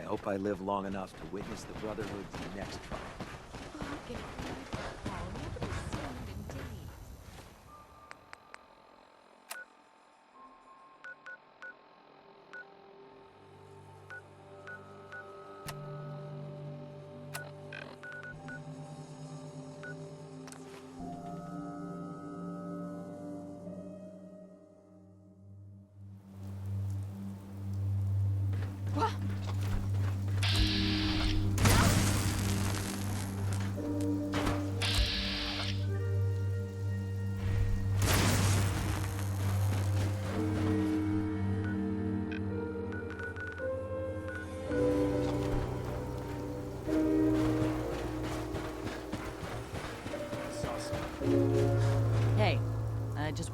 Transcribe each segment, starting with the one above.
hope I live long enough to witness the Brotherhood's next trial. Oh, get it. Paul, nobody's seen you in days. What? Hey, I just...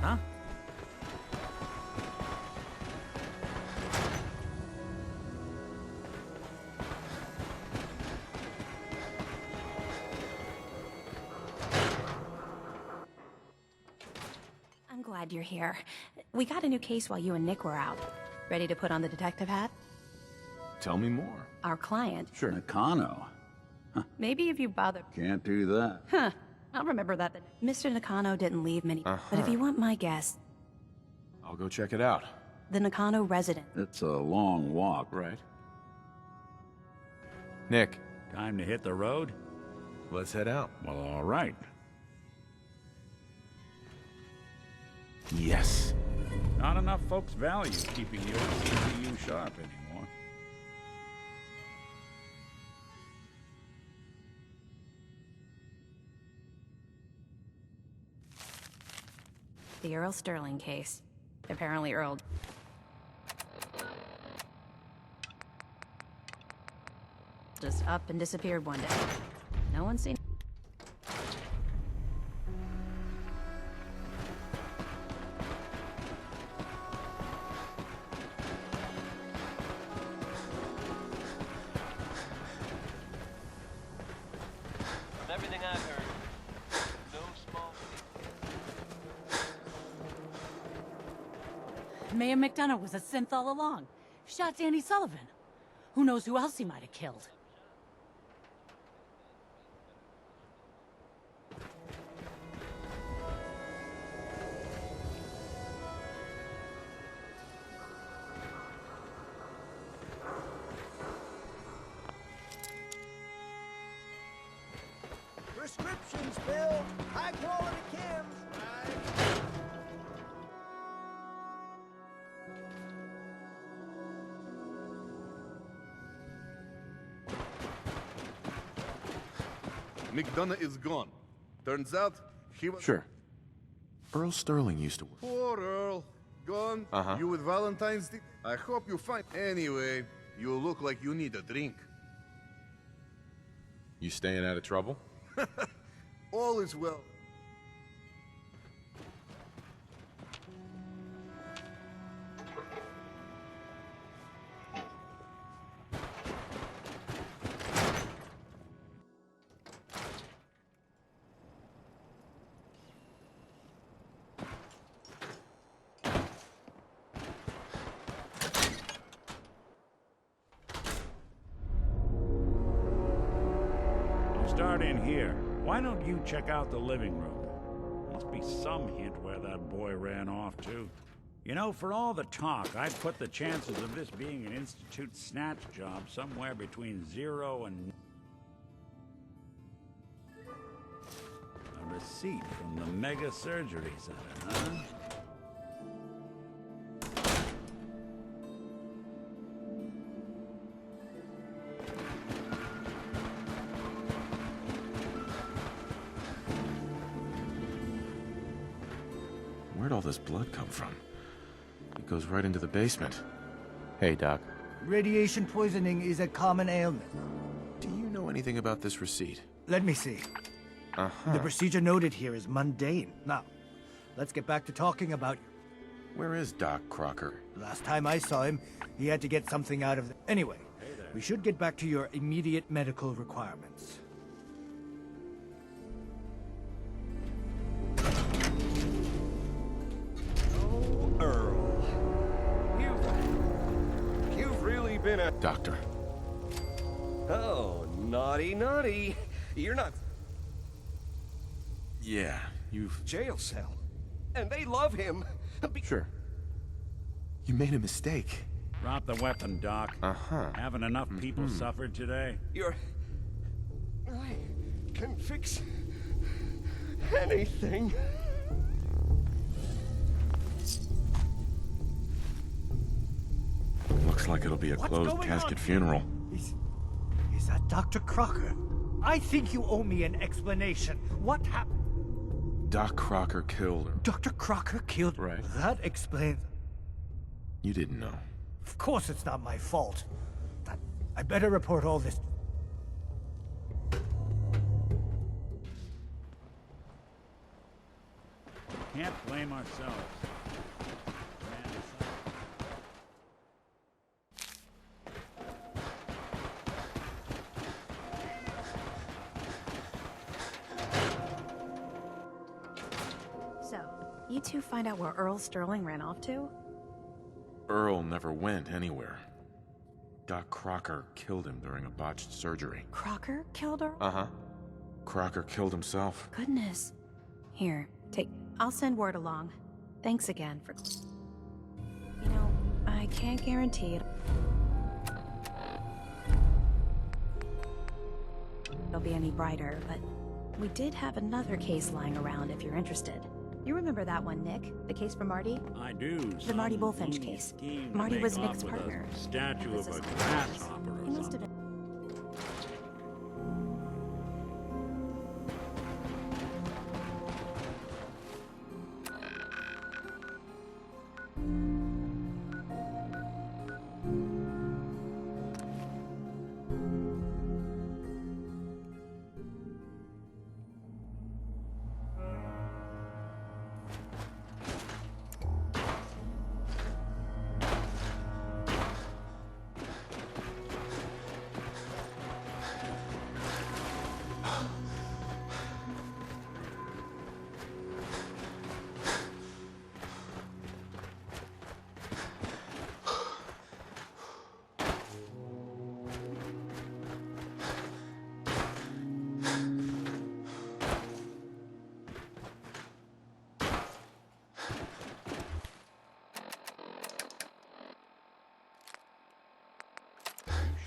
Huh? I'm glad you're here. We got a new case while you and Nick were out. Ready to put on the detective hat? Tell me more. Our client. Sure. Nakano. Maybe if you bother... Can't do that. Huh. I'll remember that. Mr. Nakano didn't leave many... But if you want my guess, I'll go check it out. the Nakano resident. It's a long walk. Right. Nick, Time to hit the road? let's head out. Well, all right. Yes. Not enough folks value keeping the old CPU sharp anymore. The Earl Sterling case. Apparently Earl... just up and disappeared one day. No one's seen... From everything I've heard, no small Mayor McDonough was a synth all along. Shot Danny Sullivan. Who knows who else he might have killed? Prescriptions, Bill. High quality chems. McDonough is gone. Turns out he was... Sure. Earl Sterling used to work. Poor Earl. Gone. Uh-huh. You with Valentine's Day? I hope you find... Anyway, you look like you need a drink. You staying out of trouble? All is well. We'll start in here. Why don't you check out the living room? Must be some hint where that boy ran off to. You know, for all the talk, I'd put the chances of this being an Institute snatch job somewhere between 0 and... A receipt from the Mega Surgery Center, huh? Where'd all this blood come from? It goes right into the basement. Hey, Doc. Radiation poisoning is a common ailment. Do you know anything about this receipt? Let me see. The procedure noted here is mundane. Now, let's get back to talking about... Where is Doc Crocker? Last time I saw him, he had to get something out of... Anyway, we should get back to your immediate medical requirements. Oh, Earl. You've really been a... Doctor. Oh, naughty, naughty. You're not... Yeah, you've... Jail cell. And they love him. Sure. You made a mistake. Drop the weapon, Doc. Haven't enough people suffered today? I can fix anything. Looks like it'll be a What's closed going casket on? funeral. Is that Dr. Crocker? I think you owe me an explanation. What happened? Doc Crocker killed her. Dr. Crocker killed... Right. That explains... You didn't know. Of course it's not my fault. I better report all this. Can't blame ourselves. So, you two find out where Earl Sterling ran off to? Earl never went anywhere. Doc Crocker killed him during a botched surgery. Crocker killed her? Crocker killed himself. Goodness. Here, take... I'll send word along. Thanks again for... You know, I can't guarantee it. It'll be any brighter, but we did have another case lying around if you're interested. You remember that one, Nick? The case for Marty? I do. The Marty Some Bullfinch fiendish case. scheme to Marty make was off Nick's with partner. A statue This of a is- grasshopper He or must have something. been...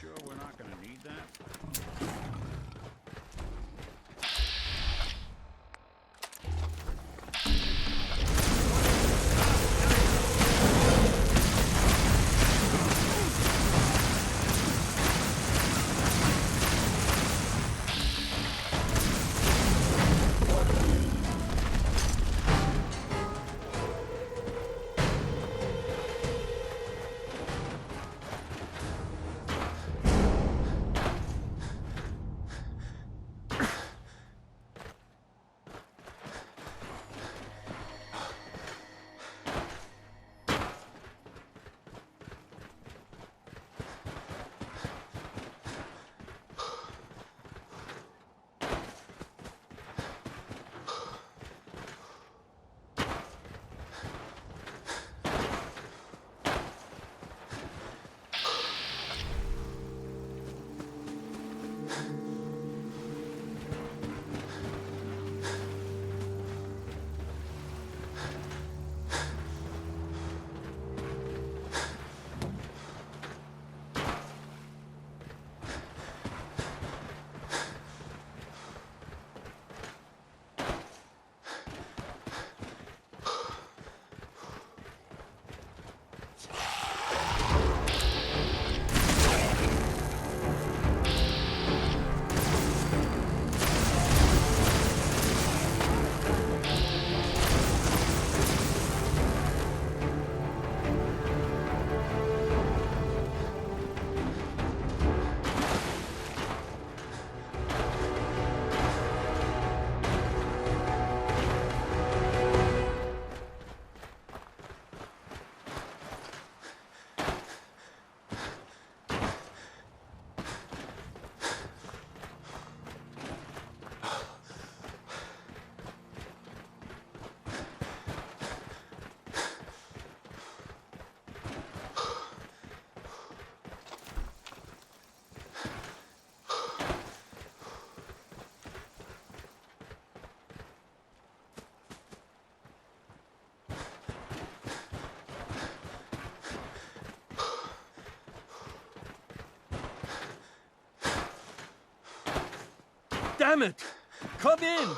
Sure we're not gonna need that? Damn it! Come in!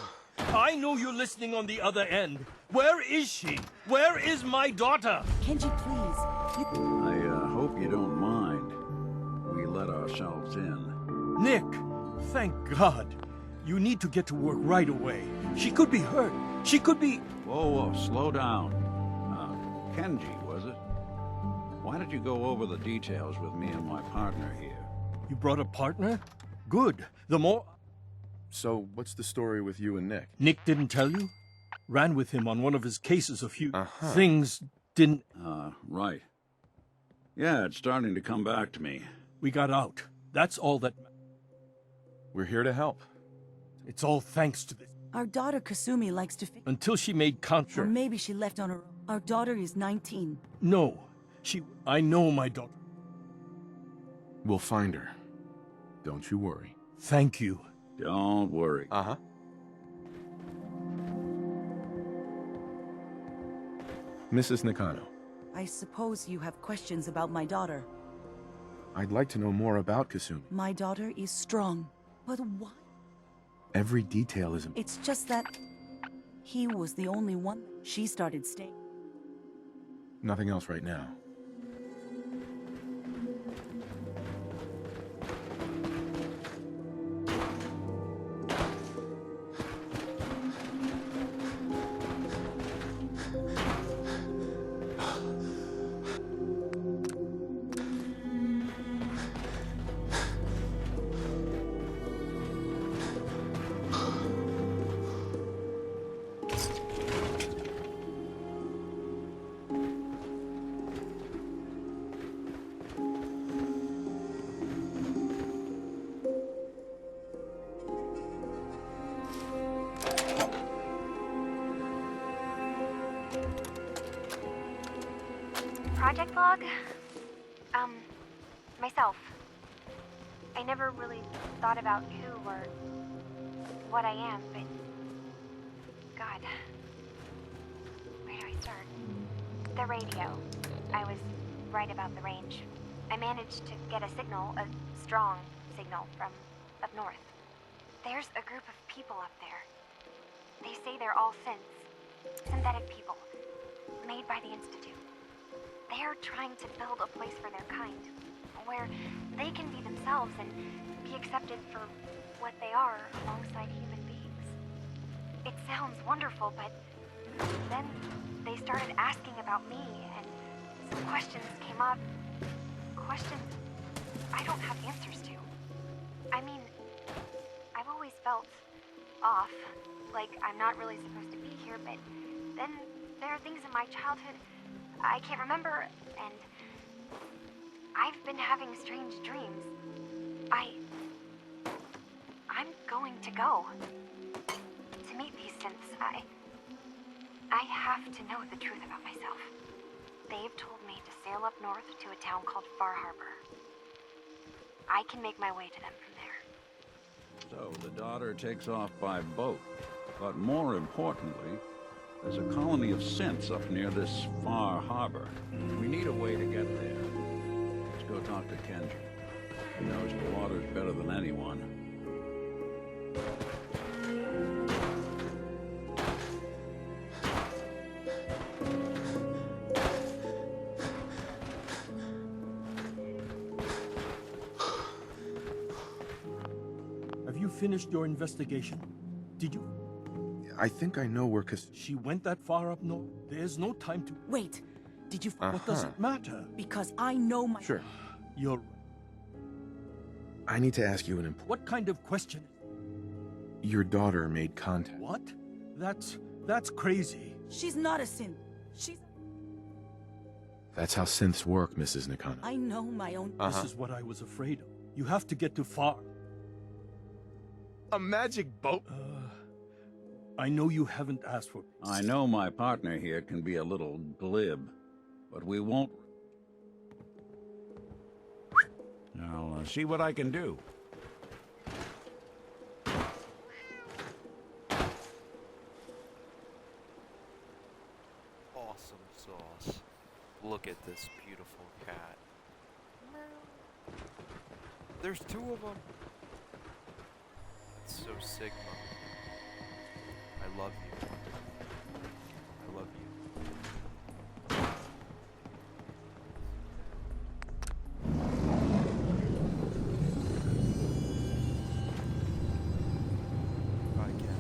I know you're listening on the other end. Where is she? Where is my daughter? Kenji, please. I hope you don't mind. We let ourselves in. Nick, thank God. You need to get to work right away. She could be hurt. She could be... Whoa, slow down. Kenji, was it? Why did you go over the details with me and my partner here? You brought a partner? Good. The more... So, what's the story with you and Nick? Nick didn't tell you? Ran with him on one of his cases a few... Things didn't... Right. Yeah, it's starting to come back to me. We got out. That's all that... We're here to help. It's all thanks to this. Our daughter Kasumi likes to Until she made Or maybe she left on her own. Our daughter is 19. No. I know my daughter. We'll find her. Don't you worry. Thank you. Don't worry. Mrs. Nakano, I suppose you have questions about my daughter. I'd like to know more about Kasumi. My daughter is strong. But why? Every detail is... It's just that he was the only one. She started staying. Nothing else right now. Project log? Myself. I never really thought about who or what I am, but... God. Where do I start? The radio. I was right about the range. I managed to get a signal, a strong signal, from up north. There's a group of people up there. They say they're all synthetic people, made by the Institute. They're trying to build a place for their kind, where they can be themselves and be accepted for what they are alongside human beings. It sounds wonderful, but then they started asking about me, and some questions came up. Questions I don't have answers to. I mean, I've always felt off, like I'm not really supposed to be here, but then there are things in my childhood I can't remember, and I've been having strange dreams. I'm going to go to meet these synths. I have to know the truth about myself. They've told me to sail up north to a town called Far Harbor. I can make my way to them from there. So the daughter takes off by boat. But more importantly, there's a colony of synths up near this Far Harbor. We need a way to get there. Let's go talk to Kenji. He knows the waters better than anyone. Have you finished your investigation? Did you... I think I know where She went that far up north? There's no time to... Wait, did you... What does it matter? Because I know my... Sure. You're... I need to ask you an important... What kind of question? Your daughter made contact. What? That's crazy. She's not a synth. She's... That's how synths work, Mrs. Nakano. I know my own... This is what I was afraid of. You have to get to Far. A magic boat? I know you haven't asked for... I know my partner here can be a little glib, but we won't... I'll see what I can do. Awesome sauce. Look at this beautiful cat. There's two of them. Let's so Sigma. I love you. I love you. Bye, Cat.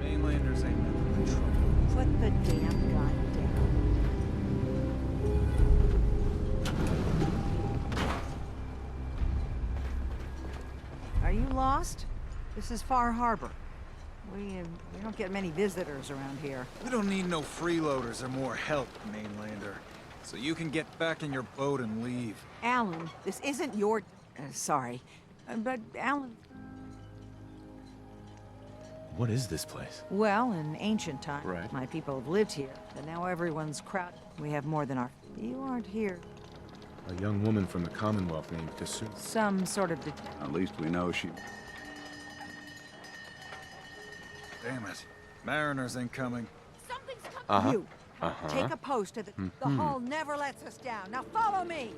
Mainlanders ain't nothing but trouble. Put the damn gun down. Are you lost? This is Far Harbor. We don't get many visitors around here. We don't need no freeloaders or more help, Mainlander. So you can get back in your boat and leave. Alan, this isn't your... sorry. But Alan... What is this place? Well, in ancient times, Right. my people have lived here. But now everyone's crowded. We have more than our... You aren't here. A young woman from the Commonwealth named Kasu. Some sort of... At least we know she... Damn it. Mariners ain't coming. Something's coming. You. Uh-huh. Take a post at the hull never lets us down. Now follow me.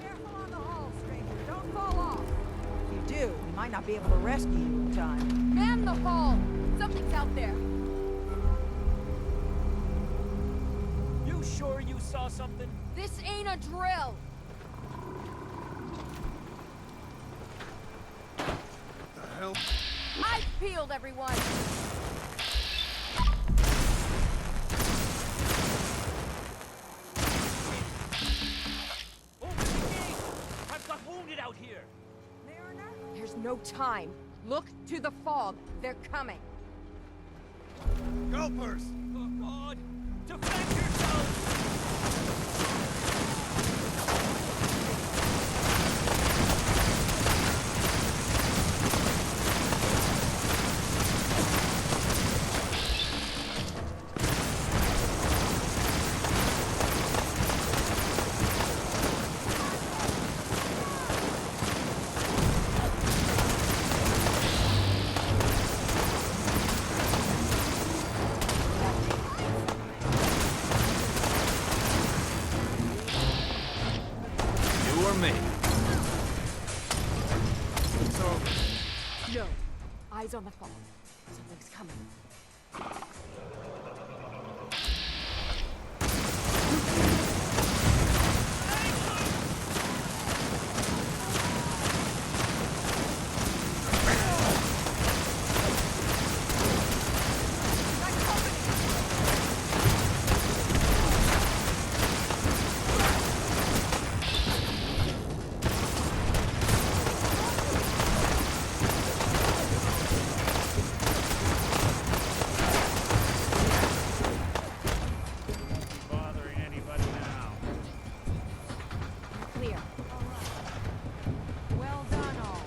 Careful on the hull, stranger. Don't fall off. If you do, we might not be able to rescue you in time. Man the hull! Something's out there. You sure you saw something? This ain't a drill. The hell? I've peeled everyone. I've got wounded out here. There's no time. Look to the fog. They're coming. Gulpers! Oh, God! Defend yourself! You or me? No. Eyes on the fog. Something's coming. Bothering anybody now? Clear. Well done, all.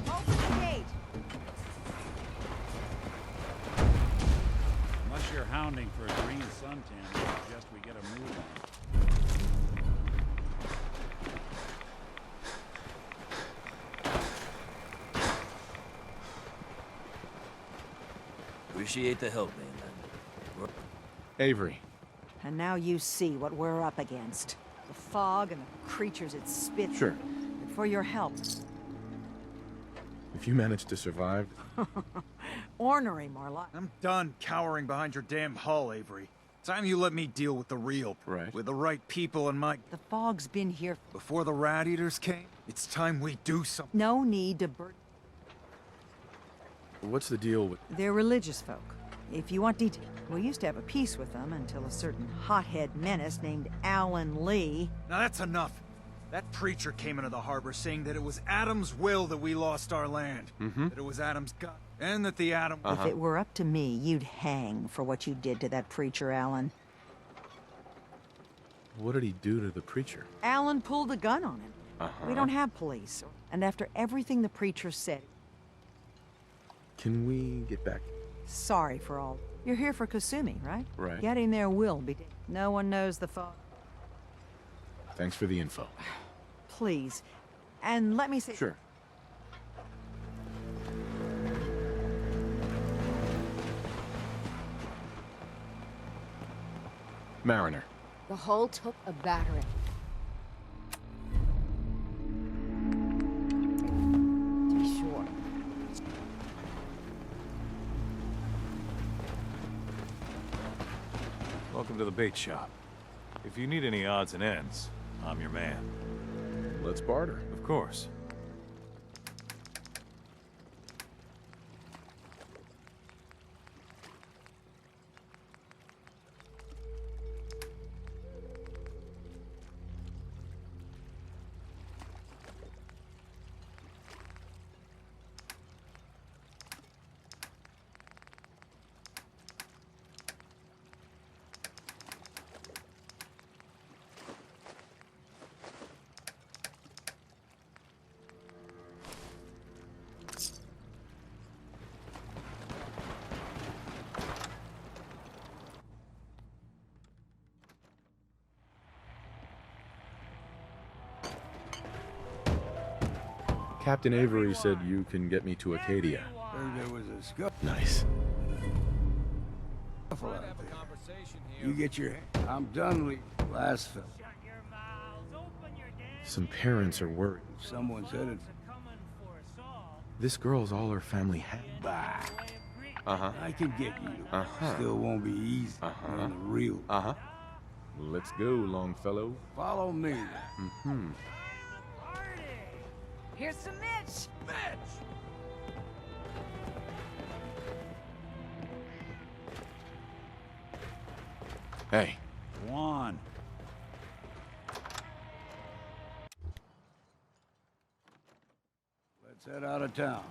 Open the gate. Unless you're hounding for a green suntan, I suggest we get a move on. Appreciate the help, man. Avery. And now you see what we're up against. The fog and the creatures it spits. Sure. And for your help. If you manage to survive... Ornery, more like. I'm done cowering behind your damn hull, Avery. Time you let me deal with the real. Right. With the right people in my... The fog's been here. Before the rat eaters came, it's time we do something. No need to burn. What's the deal with... They're religious folk. If you want detail, we used to have a peace with them until a certain hothead menace named Alan Lee. Now that's enough. That preacher came into the harbor saying that it was Adam's will that we lost our land. That it was Adam's God. And that the Adam... If it were up to me, you'd hang for what you did to that preacher, Alan. What did he do to the preacher? Alan pulled a gun on him. We don't have police. And after everything the preacher said... Can we get back? Sorry for all. You're here for Kasumi, right? Right. Getting there will be... No one knows the fog. Thanks for the info. Please. And let me say... Sure. Mariner. The hull took a battering. To be sure. Welcome to the bait shop. If you need any odds and ends, I'm your man. Let's barter. Of course. Captain Avery said you can get me to Acadia. Heard there was a scuffle Nice. out there. You get your... I'm done with last film. Some parents are worried. Someone's headed... This girl's all her family had. Bah. Uh-huh. I can get you. Uh-huh. Still won't be easy. On the real. Uh-huh. Let's go, Longfellow. Follow me. Mm-hmm. Here's some Mitch! Hey. Go on. Let's head out of town.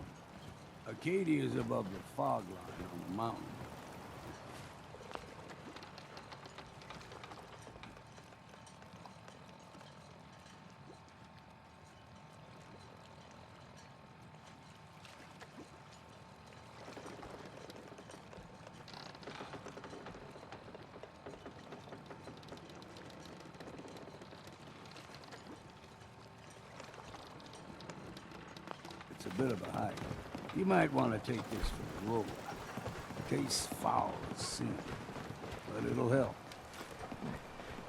Acadia is above the fog line on the mountain. It's a bit of a hike. You might want to take this for the road. In case foul is seen. But it'll help.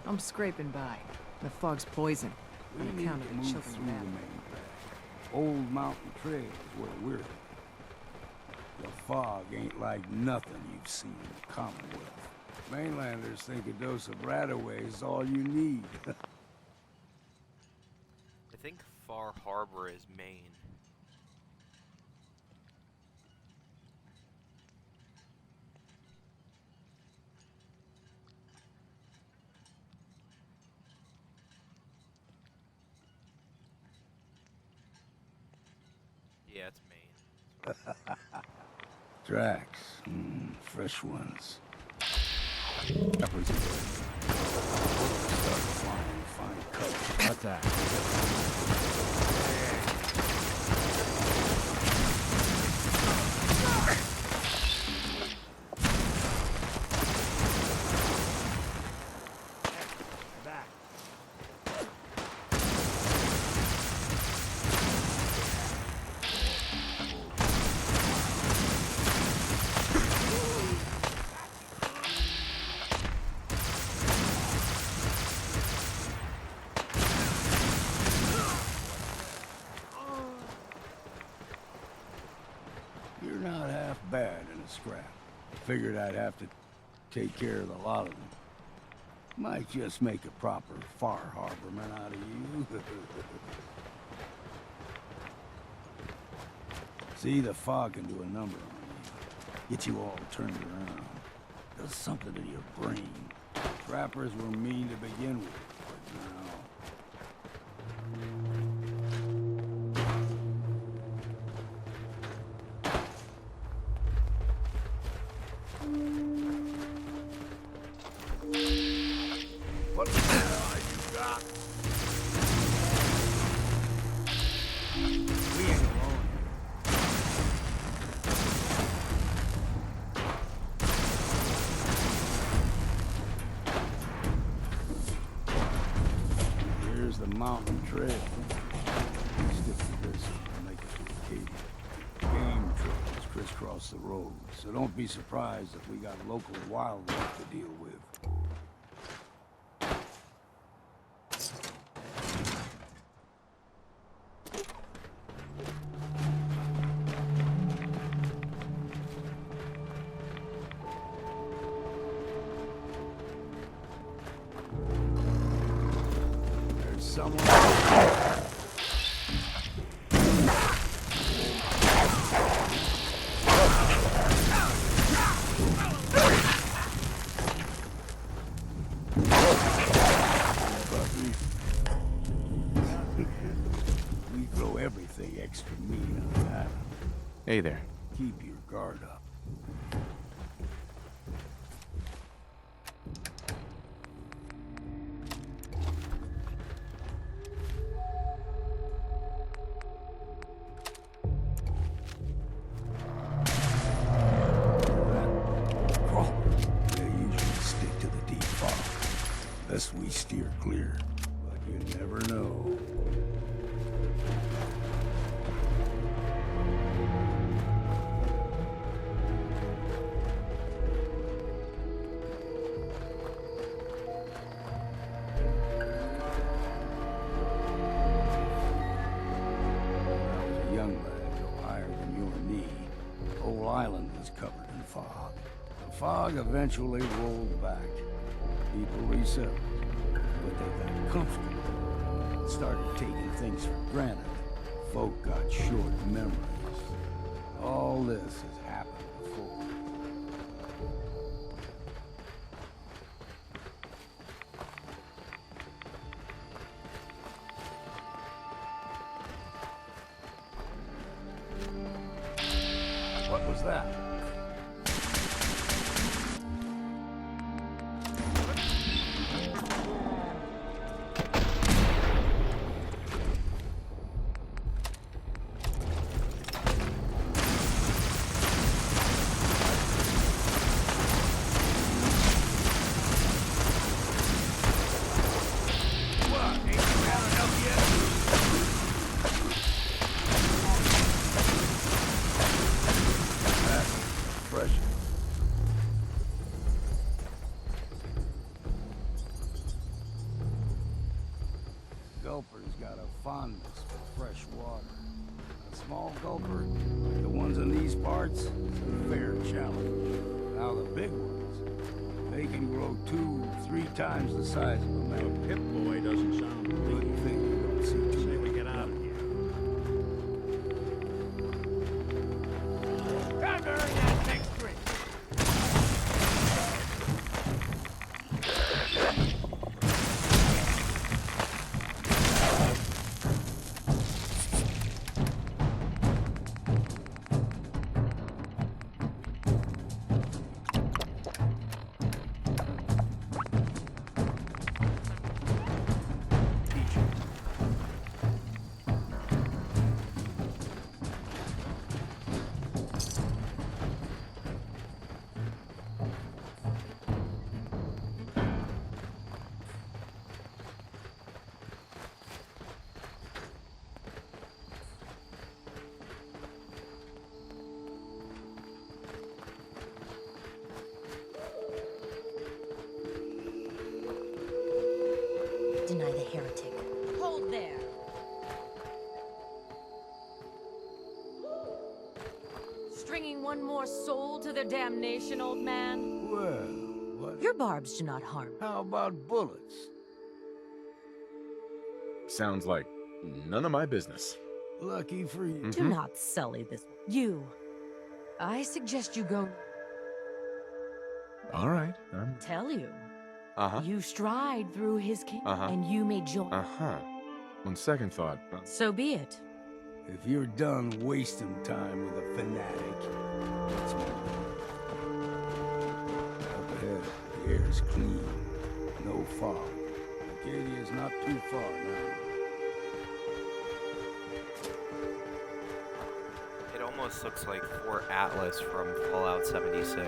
I'm scraping by. The fog's poison. We On need account to of the move children through the battle. main path. Old Mountain Trail is where we're headed. The fog ain't like nothing you've seen in the Commonwealth. Mainlanders think a dose of Radaway is all you need. I think Far Harbor is Maine. Yeah, it's Maine. Tracks. Fresh ones. Peppers again. Start flying fine cover. What's that? Back. scrap. Figured I'd have to take care of the lot of them. Might just make a proper Far Harborman out of you. See, the fog can do a number on you. Get you all turned around. Does something to your brain. Trappers were mean to begin with, but now... What the hell are you got? We ain't alone. Here's the mountain trail. Stick to this and make it to Acadia. Game trails crisscross the road, so don't be surprised if we got local wildlife to deal with. There's someone... We throw everything extra mean on that. Hey there. Keep your guard up. They usually stick to the deep fog. Lest we steer clear. But you never know. A young lad, no higher than your knee, the whole island was covered in fog. The fog eventually rolled back. People resettled, but they got comfortable and started taking things for granted. Folk got short memories. All this has happened before. What was that? Fresh. Gulper's got a fondness for fresh water. A small gulper, like the ones in these parts, is a fair challenge. Now the big ones, they can grow 2-3 times the size of a man. Pip-Boy doesn't sound Good thing you don't see too Say we many. get out of here. Time to earn that next drink. Deny the heretic. Hold there. Stringing one one more soul to their damnation, old man? Well, what? Your barbs do not harm. How about bullets? Sounds like none of my business. Lucky for you. Do not sully this. You. I suggest you go. All right. Tell you. Uh-huh. You stride through his kingdom, Uh-huh. and you may join. Uh-huh. On second thought. So be it. If you're done wasting time with a fanatic, let's move. Up ahead, the air's clean. No fog. Arcadia's not too far now. It almost looks like Fort Atlas from Fallout 76.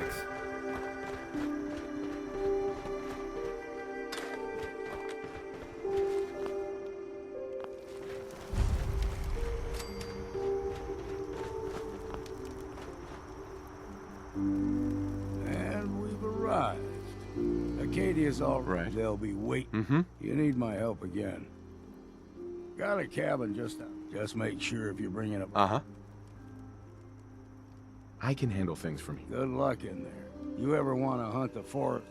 And we've arrived. Arcadia's all right. They'll be waiting. You need my help again. Got a cabin just out. Just make sure if you're bringing up. Uh-huh. I can handle things from here. Good luck in there. You ever want to hunt the forest?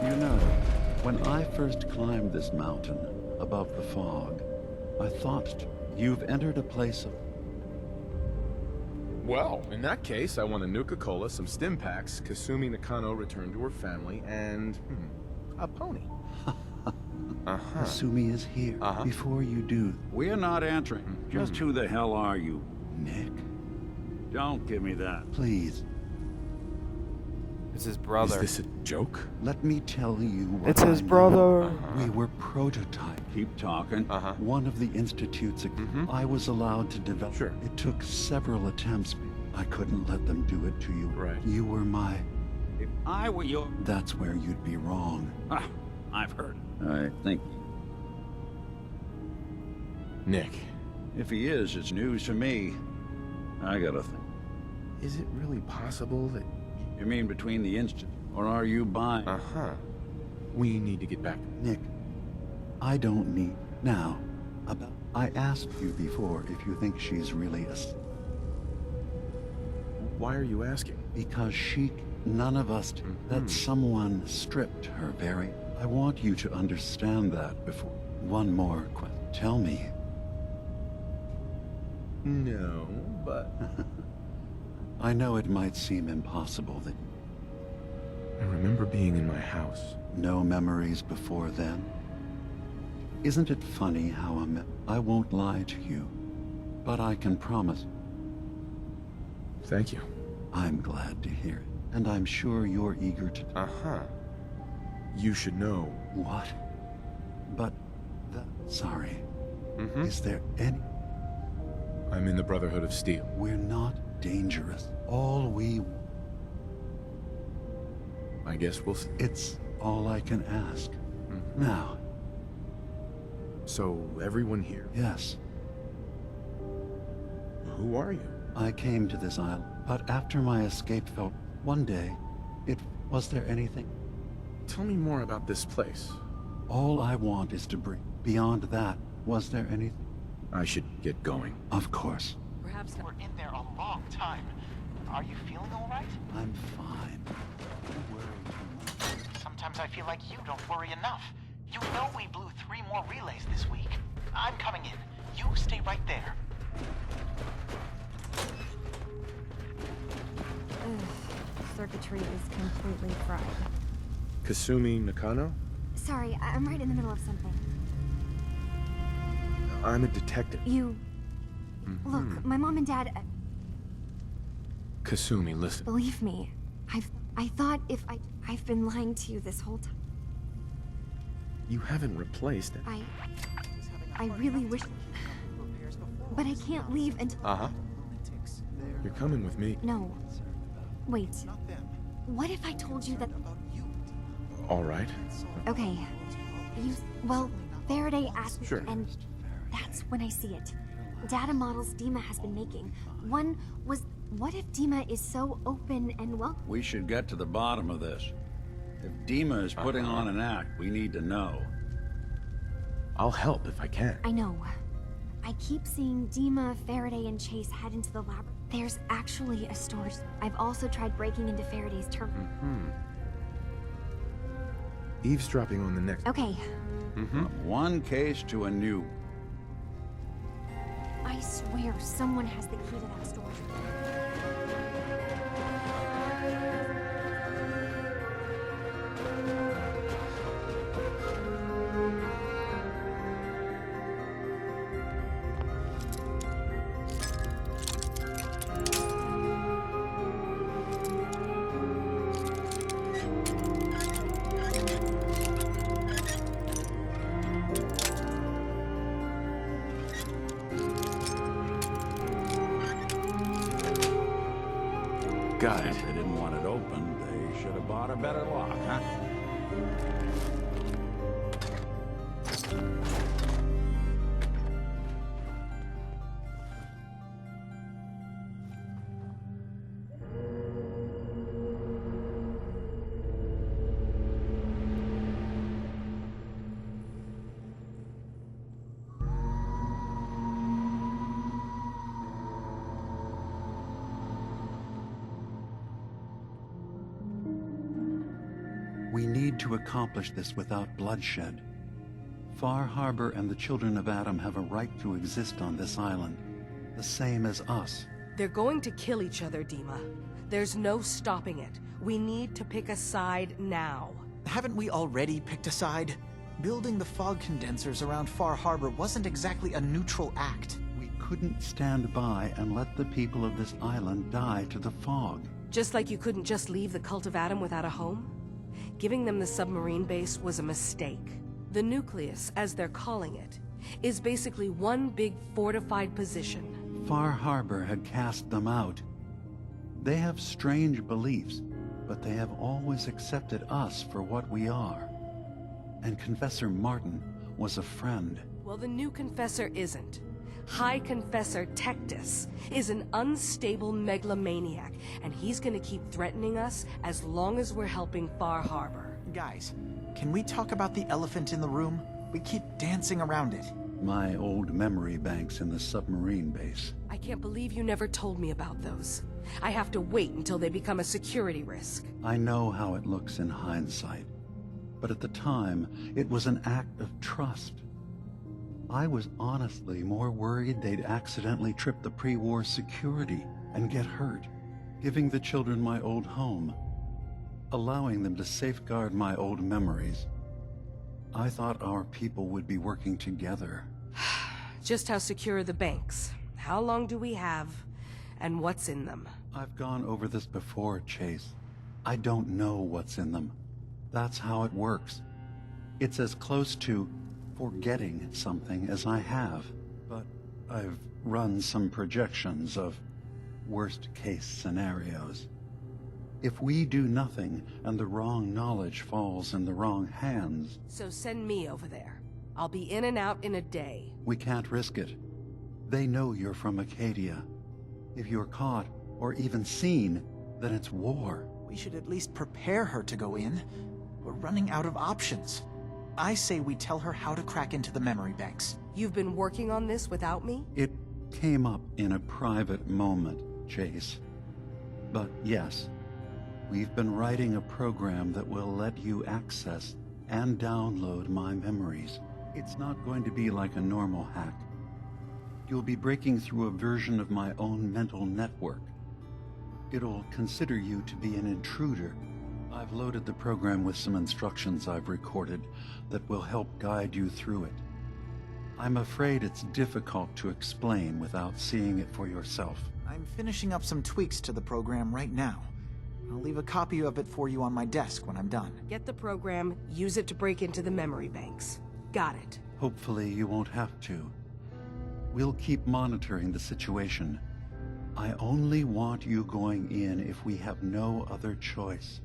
You know, when I first climbed this mountain above the fog, I thought you've entered a place of... Well, in that case, I want a Nuka-Cola, some stim packs, Kasumi Nakano returned to her family, and, a pony. Kasumi is here before you do. We're not answering. Just who the hell are you? Nick. Don't give me that. Please. It's his brother. Is this a joke? Let me tell you what It's his I know. brother. We were prototype. Keep talking. One of the institutes I was allowed to develop. Sure. It took several attempts. I couldn't let them do it to you. Right. You were my... If I were your... That's where you'd be wrong. Ah, I've heard. I think... Nick. If he is, it's news to me. I gotta think. Is it really possible that... You mean between the instant? Or are you buying? We need to get back. Nick, I don't need... Now, about... I asked you before if you think she's really a... Why are you asking? Because she... None of us... That someone stripped her very... I want you to understand that before... One more question. Tell me. No, but... I know it might seem impossible that... I remember being in my house. No memories before then? Isn't it funny how I won't lie to you, but I can promise... Thank you. I'm glad to hear it, and I'm sure you're eager to... You should know. What? But... Sorry. Is there any... I'm in the Brotherhood of Steel. We're not dangerous. All we... I guess we'll see. It's all I can ask. Now. So, everyone here? Yes. Who are you? I came to this island, but after my escape felt... One day, it... Was there anything? Tell me more about this place. All I want is to bring... Beyond that, was there anything? I should get going. Of course. Perhaps we're in there a long time. Are you feeling all right? I'm fine. Don't worry too much. Sometimes I feel like you don't worry enough. You know we blew 3 more relays this week. I'm coming in. You stay right there. Circuitry is completely fried. Kasumi Nakano? Sorry, I'm right in the middle of something. I'm a detective. You... Look, my mom and dad... Kasumi, listen. Believe me, I thought if I've been lying to you this whole time. You haven't replaced it. I really wish... But I can't leave until... You're coming with me. No. Wait. What if I told you that... All right. Okay. Well, Faraday asked Sure. me, and that's when I see it. Data models Dima has been making. One was What if Dima is so open and well? We should get to the bottom of this. If Dima is putting on an act, we need to know. I'll help if I can. I know. I keep seeing Dima, Faraday, and Chase head into the lab. There's actually a storage. I've also tried breaking into Faraday's terminal. Eavesdropping on the next. Okay. From one case to a new. I swear someone has the key to that storage room. Got it. If they didn't want it open, they should have bought a better lock, huh? We need to accomplish this without bloodshed. Far Harbor and the Children of Adam have a right to exist on this island, the same as us. They're going to kill each other, Dima. There's no stopping it. We need to pick a side now. Haven't we already picked a side? Building the fog condensers around Far Harbor wasn't exactly a neutral act. We couldn't stand by and let the people of this island die to the fog. Just like you couldn't just leave the Cult of Adam without a home? Giving them the submarine base was a mistake. The nucleus, as they're calling it, is basically one big fortified position. Far Harbor had cast them out. They have strange beliefs, but they have always accepted us for what we are. And Confessor Martin was a friend. Well, the new Confessor isn't. High Confessor Tectus is an unstable megalomaniac, and he's gonna keep threatening us as long as we're helping Far Harbor. Guys, can we talk about the elephant in the room? We keep dancing around it. My old memory banks in the submarine base. I can't believe you never told me about those. I have to wait until they become a security risk. I know how it looks in hindsight, but at the time, it was an act of trust. I was honestly more worried they'd accidentally trip the pre-war security and get hurt, giving the children my old home, allowing them to safeguard my old memories. I thought our people would be working together. Just how secure are the banks? How long do we have? And what's in them? I've gone over this before, Chase. I don't know what's in them. That's how it works. It's as close to forgetting something as I have, but I've run some projections of worst-case scenarios. If we do nothing and the wrong knowledge falls in the wrong hands... So send me over there. I'll be in and out in a day. We can't risk it. They know you're from Acadia. If you're caught, or even seen, then it's war. We should at least prepare her to go in. We're running out of options. I say we tell her how to crack into the memory banks. You've been working on this without me? It came up in a private moment, Chase. But yes, we've been writing a program that will let you access and download my memories. It's not going to be like a normal hack. You'll be breaking through a version of my own mental network. It'll consider you to be an intruder. I've loaded the program with some instructions I've recorded that will help guide you through it. I'm afraid it's difficult to explain without seeing it for yourself. I'm finishing up some tweaks to the program right now. I'll leave a copy of it for you on my desk when I'm done. Get the program, use it to break into the memory banks. Got it. Hopefully you won't have to. We'll keep monitoring the situation. I only want you going in if we have no other choice.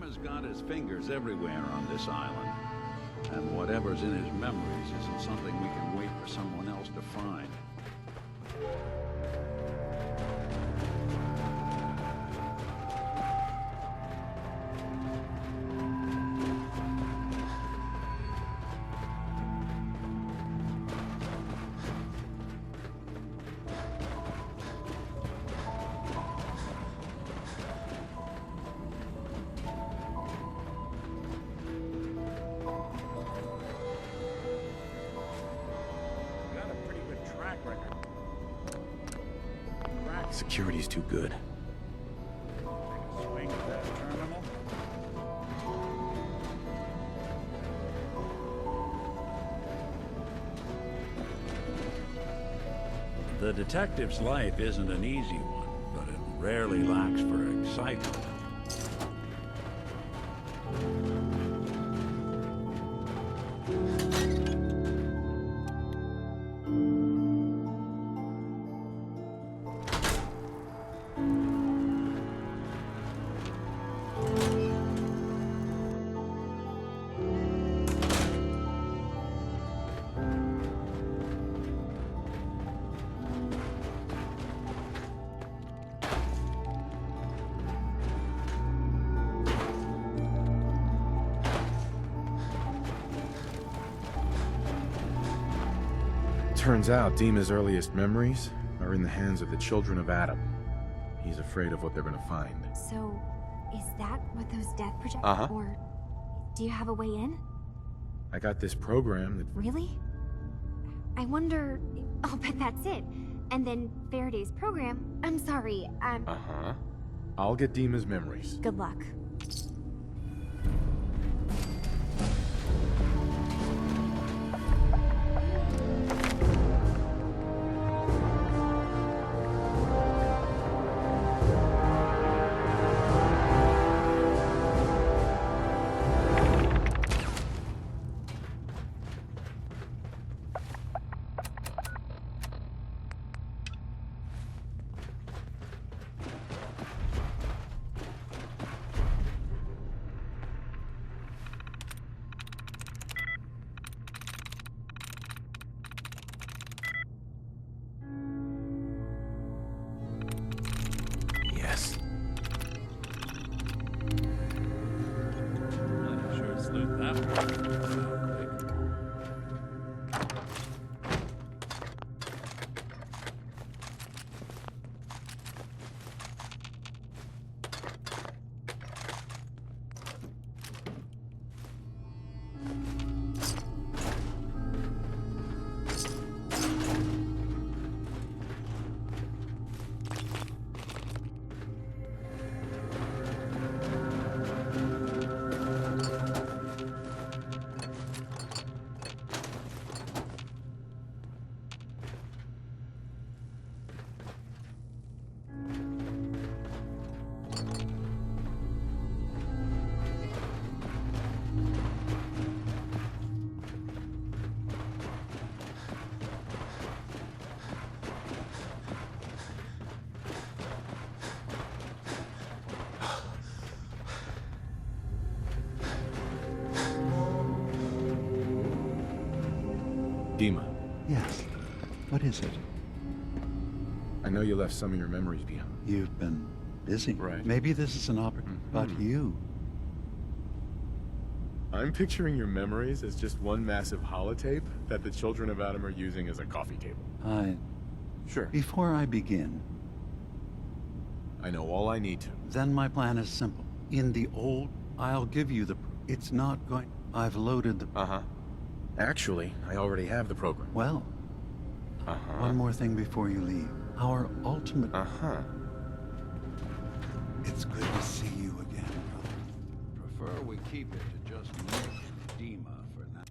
Has got his fingers everywhere on this island. And whatever's in his memories isn't something we can wait for someone else to find. Security's too good. Swing at that terminal. The detective's life isn't an easy one, but it rarely lacks for excitement. Turns out Dima's earliest memories are in the hands of the children of Adam. He's afraid of what they're gonna find. So, is that what those death projections Uh-huh. Or do you have a way in? I got this program that... Really? I wonder... I'll bet that's it. And then Faraday's program... I'm sorry, Uh-huh. I'll get Dima's memories. Good luck. Yes. Sure sleuth that one. Dima, Yes. What is it? I know you left some of your memories behind. You've been busy. Right. Maybe this is an opportunity. But you. I'm picturing your memories as just one massive holotape that the children of Adam are using as a coffee table. Sure. Before I begin, I know all I need to. then my plan is simple. In the old, I'll give you the... It's not going... I've loaded the... Uh-huh. Actually, I already have the program. Well, one more thing before you leave. Our ultimate... It's good to see you again, brother. Prefer we keep it to just Nick and Dima for now.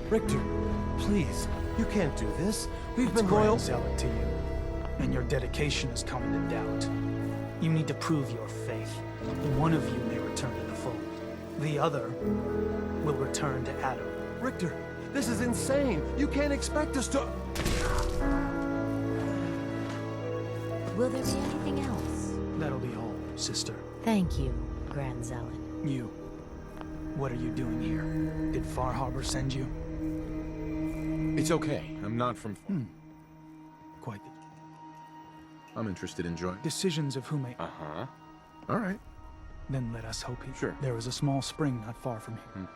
Richter, please. You can't do this. We've been loyal loyal. zealot to you, and your dedication is coming to doubt. You need to prove your faith. One of you may return to the fold. The other will return to Adam. Richter, this is insane. You can't expect us to... Will there be anything else? That'll be all, sister. Thank you, Grand Zealot. You. What are you doing here? Did Far Harbor send you? It's okay. I'm not from... Quite the... I'm interested in joining. Decisions of who may... Uh-huh. All right. Then let us hope he... Sure. There is a small spring not far from here.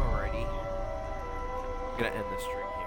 Alrighty. I'm gonna end this stream.